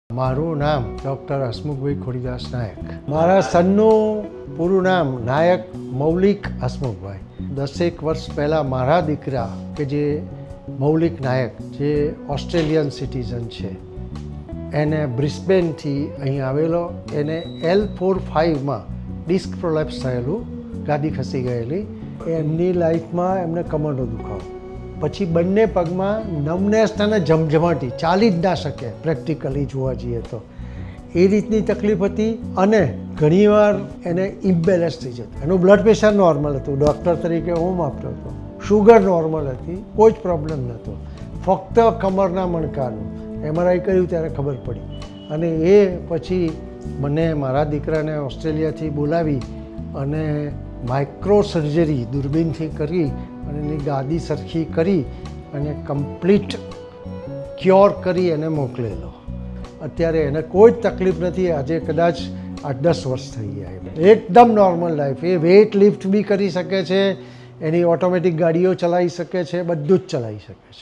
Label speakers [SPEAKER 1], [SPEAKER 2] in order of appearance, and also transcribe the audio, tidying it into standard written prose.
[SPEAKER 1] મારું નામ ડૉક્ટર હસમુખભાઈ ખોડીદાસ નાયક. મારા સનનું પૂરું નામ નાયક મૌલિક હસમુખભાઈ. 10 વર્ષ પહેલાં મારા દીકરા કે જે મૌલિક નાયક જે ઓસ્ટ્રેલિયન સિટીઝન છે એને બ્રિસ્બેનથી અહીં આવેલો, એને L4-5માં ડિસ્ક પ્રોલેપ્સ થયેલું, ગાદી ખસી ગયેલી. એમની લાઈફમાં એમને કમરનો દુખાવો, પછી બંને પગમાં નમનેસ અને જમજમાટી, ચાલી જ ના શકે પ્રેક્ટિકલી જોવા જઈએ તો. એ રીતની તકલીફ હતી અને ઘણીવાર એને ઇમ્બેલેન્સ થઈ જતું. એનું બ્લડ પ્રેશર નોર્મલ હતું, ડૉક્ટર તરીકે હું માપતો હતો. શુગર નોર્મલ હતી, કોઈ જ પ્રોબ્લેમ નહોતો. ફક્ત કમરના મણકાનું MRI કર્યું ત્યારે ખબર પડી. અને એ પછી મને મારા દીકરાને ઓસ્ટ્રેલિયાથી બોલાવી અને માઇક્રો સર્જરી દૂરબીનથી કરી અને એની ગાદી સરખી કરી અને કમ્પ્લીટ ક્યોર કરી એને મોકલેલો. અત્યારે એને કોઈ જ તકલીફ નથી. આજે કદાચ 8-10 વર્ષ થઈ ગયા. એકદમ નોર્મલ લાઈફ. એ વેઇટ લિફ્ટ બી કરી શકે છે, એની ઓટોમેટિક ગાડીઓ ચલાવી શકે છે, બધું જ ચલાવી શકે છે.